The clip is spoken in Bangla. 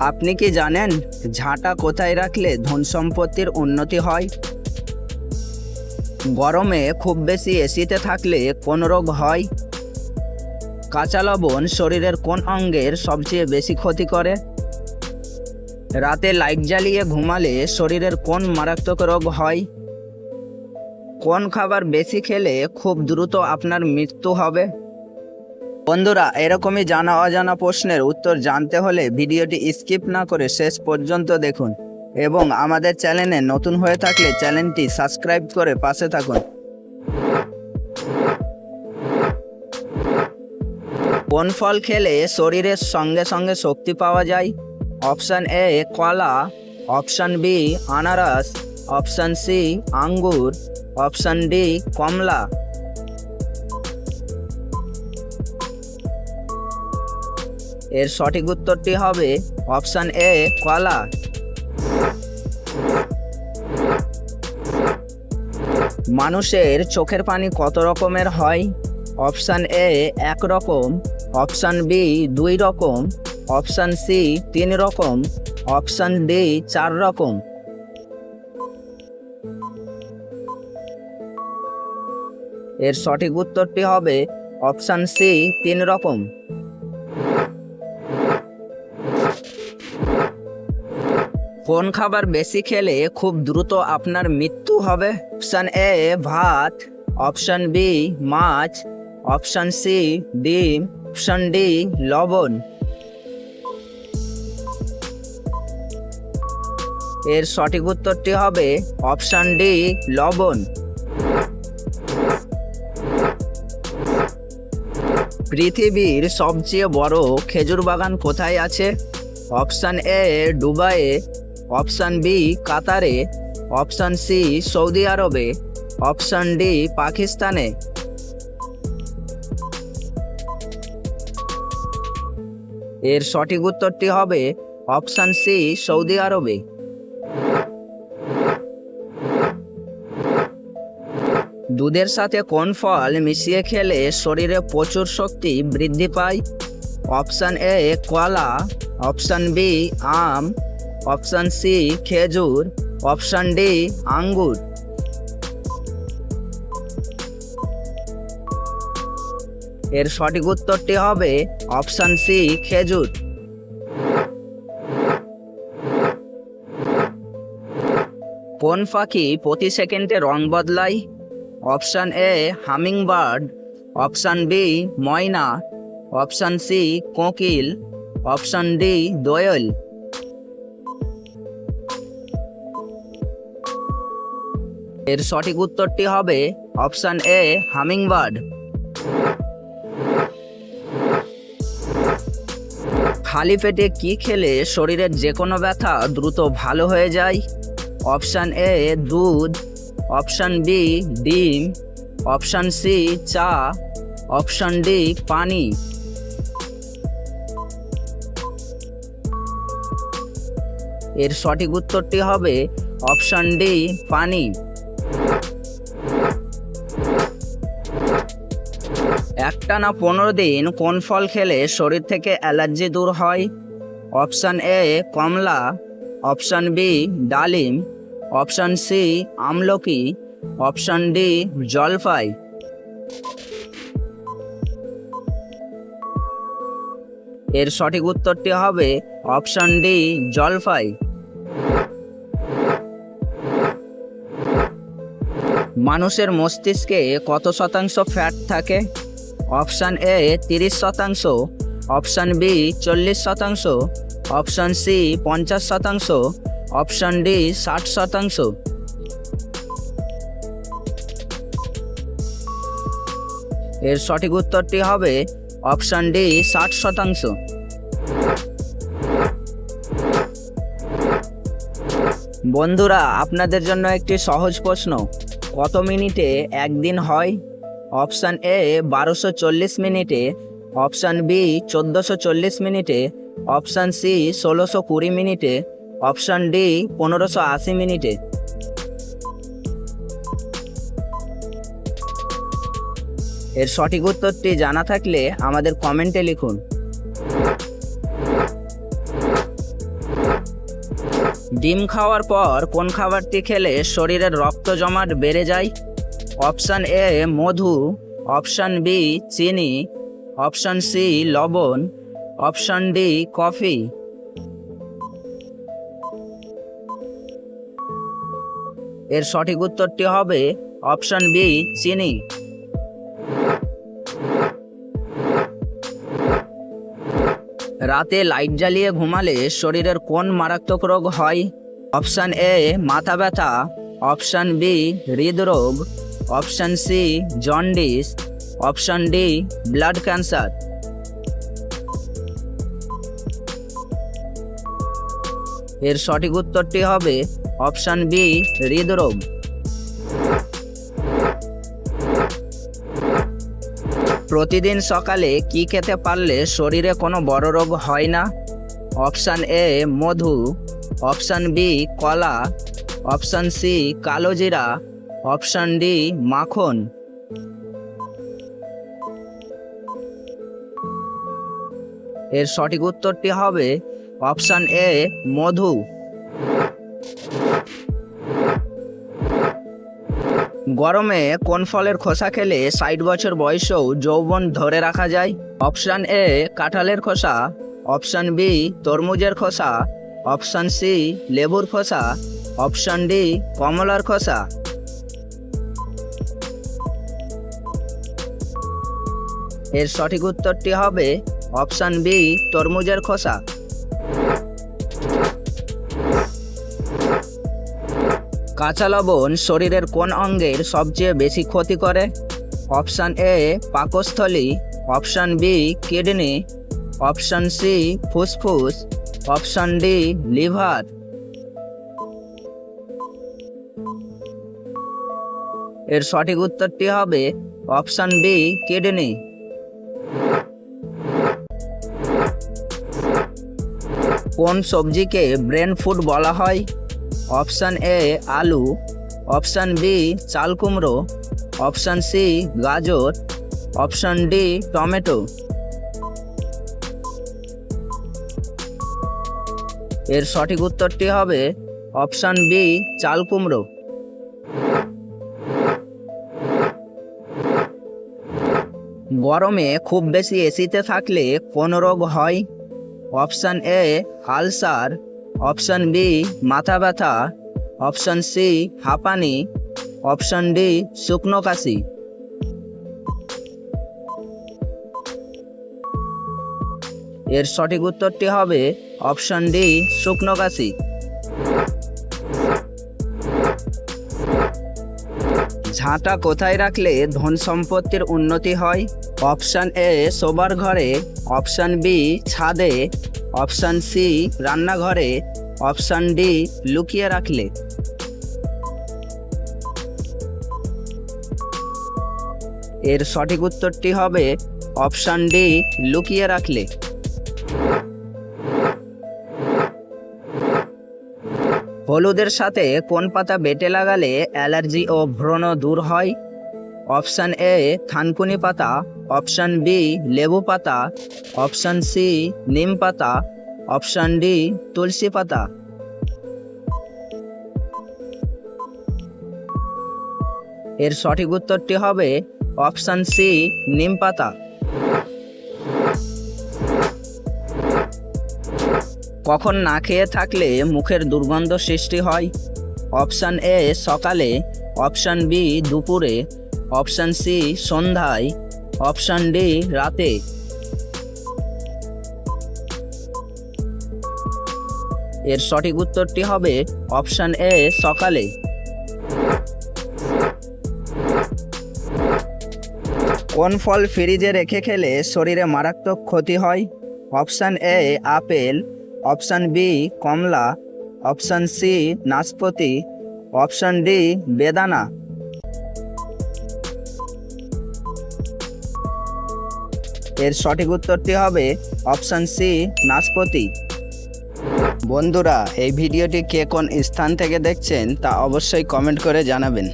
আপনি কি জানেন ঝাঁটা কোথায় রাখলে ধন সম্পত্তির উন্নতি হয়? গরমে খুব বেশি এসিতে থাকলে কোন রোগ হয়? কাঁচা লবণ শরীরের কোন অঙ্গের সবচেয়ে বেশি ক্ষতি করে? রাতে লাইট জ্বালিয়ে ঘুমালে শরীরের কোন মারাত্মক রোগ হয়? কোন খাবার বেশি খেলে খুব দ্রুত আপনার মৃত্যু হবে? বন্ধুরা, এরকমই জানা অজানা প্রশ্নের উত্তর জানতে হলে ভিডিওটি স্কিপ না করে শেষ পর্যন্ত দেখুন এবং আমাদের চ্যানেলে নতুন হয়ে থাকলে চ্যানেলটি সাবস্ক্রাইব করে পাশে থাকুন। কোন ফল খেলে শরীরের সঙ্গে সঙ্গে শক্তি পাওয়া যায়? অপশান এ কলা, অপশান বি আনারস, অপশান সি আঙ্গুর, অপশান ডি কমলা। এর সঠিক উত্তরটি হবে অপশান এ কলা। মানুষের চোখের পানি কত রকমের হয়? অপশান এ 1 রকম, অপশান বি 2 রকম, অপশান সি 3 রকম, অপশান ডি 4 রকম। এর সঠিক উত্তরটি হবে অপশান সি 3 রকম। কোন খাবার বেশি খেলে খুব দ্রুত আপনার মৃত্যু হবে? অপশান এ ভাত, অপশান বি মাছ, অপশান সি ডিম, অপশান ডি লবণ। এর সঠিক উত্তরটি হবে অপশান ডি লবণ। পৃথিবীর সবচেয়ে বড় খেজুর বাগান কোথায় আছে? অপশান এ দুবাইয়ে, অপশান বি কাতারে, অপশান সি সৌদি আরবে, অপশান ডি পাকিস্তানে। এর সঠিক উত্তরটি হবে অপশান সি সৌদি আরবে। দুধের সাথে কোন ফল মিশিয়ে খেলে শরীরে প্রচুর শক্তি বৃদ্ধি পায়? অপশান এ কলা, অপশান বি আম, অপশান সি খেজুর, অপশান ডি আঙ্গুর। এর সঠিক উত্তরটি হবে অপশান সি খেজুর। কোন পাখি প্রতি সেকেন্ডে রং বদলায়? Option A hummingbird, option B ময়না, অপশান সি কোকিল, অপশান ডি দোয়েল। এর সঠিক উত্তরটি হবে অপশান এ হামিং বার্ড। খালি পেটে কি খেলে শরীরের যে কোনো ব্যথা দ্রুত ভালো হয়ে যায়? অপশান এ দুধ, অপশান বি ডিম, অপশান সি চা, অপশান ডি পানি। এর সঠিক উত্তরটি হবে অপশান ডি পানি। একটানা 15 দিন কোন ফল খেলে শরীর থেকে অ্যালার্জি দূর হয়? অপশান এ কমলা, অপশান বি ডালিম, অপশান সি আমলকি, অপশান ডি জলপাই। এর সঠিক উত্তরটি হবে অপশান ডি জলপাই। মানুষের মস্তিষ্কে কত শতাংশ ফ্যাট থাকে? Option A 30%, option B 40%, option C 50%, option D 60%। এর সঠিক উত্তরটি হবে অপশান ডি 60%। বন্ধুরা, আপনাদের জন্য একটি সহজ প্রশ্ন। কত মিনিটে একদিন হয়? অপশান এ 1240 মিনিটে, অপশান বি 1440 মিনিটে, অপশান সি 1620 মিনিটে, অপশান ডি 1580 মিনিটে। এর সঠিক উত্তরটি জানা থাকলে আমাদের কমেন্টে লিখুন। ডিম খাওয়ার পর কোন খাবারটি খেলে শরীরের রক্ত জমাট বেড়ে যায়? অপশান এ মধু, অপশান বি চিনি, অপশান সি লবণ, অপশান ডি কফি। এর সঠিক উত্তরটি হবে অপশান বি চিনি। রাতে লাইট জ্বালিয়ে ঘুমালে শরীরের কোন মারাত্মক রোগ হয়? অপশান এ মাথা ব্যথা, অপশান বি হৃদরোগ, option C jaundice, option D blood cancer. এর সঠিক উত্তরটি হবে অপশান বি হৃদরোগ। প্রতিদিন সকালে কি খেতে পারলে শরীরে কোনো বড় রোগ হয় না? অপশান এ মধু, অপশান বি কলা, অপশান সি কালো জিরা, অপশান ডি মাখন। এর সঠিক উত্তরটি হবে অপশান এ মধু। গরমে কোন ফলের খোসা খেলে 60 বছর বয়সেও যৌবন ধরে রাখা যায়? অপশান এ কাঁঠালের খোসা, অপশান বি তরমুজের খোসা, অপশান সি লেবুর খোসা, অপশান ডি কমলার খোসা। এর সঠিক উত্তরটি হবে অপশান বি তরমুজের খোসা। কাঁচা লবণ শরীরের কোন অঙ্গের সবচেয়ে বেশি ক্ষতি করে? অপশান এ পাকস্থলী, option B kidney, option C ফুসফুস, অপশান ডি লিভার। এর সঠিক উত্তরটি হবে অপশান বি কিডনি। কোন সবজিকে ব্রেন ফুড বলা হয়? অপশান এ আলু, অপশান বি চাল কুমড়ো, অপশান সি গাজর, অপশান ডি টমেটো। এর সঠিক উত্তরটি হবে অপশান বি চাল কুমড়ো। গরমে খুব বেশি এসিতে থাকলে কোন রোগ হয়? Option A ulcer, option B মাথা ব্যথা, অপশান সি হাঁপানি, অপশান ডি শুকনো কাশি। এর সঠিক উত্তরটি হবে অপশান ডি শুকনো কাশি। ঝাঁটা কোথায় রাখলে ধন সম্পত্তির উন্নতি হয়? অপশান এ শোবার ঘরে, অপশান বি ছাদে, অপশান সি রান্নাঘরে, অপশান ডি লুকিয়ে রাখলে। এর সঠিক উত্তরটি হবে অপশান ডি লুকিয়ে রাখলে। হলুদের সাথে কোন পাতা বেটে লাগালে অ্যালার্জি ও ব্রণ দূর হয়? অপশান এ থানকুনি পাতা, অপশান বি লেবু পাতা, অপশান সি নিম পাতা, অপশান ডি তুলসী পাতা। এর সঠিক উত্তরটি হবে অপশান সি নিম পাতা। কখন না খেয়ে থাকলে মুখের দুর্গন্ধ সৃষ্টি হয়? অপশান এ সকালে, অপশান বি দুপুরে, অপশান সি সন্ধ্যায়, অপশান ডি রাতে। এর সঠিক উত্তরটি হবে অপশান এ সকালে। কোন ফল ফ্রিজে রেখে খেলে শরীরে মারাত্মক ক্ষতি হয়? Option A apple, option B কমলা, অপশান সি নাশপাতি, অপশান ডি বেদানা। এর সঠিক উত্তরটি হবে অপশান সি নাশপাতি। বন্ধুরা, এই ভিডিওটি কে কোন স্থান থেকে দেখছেন তা অবশ্যই কমেন্ট করে জানাবেন।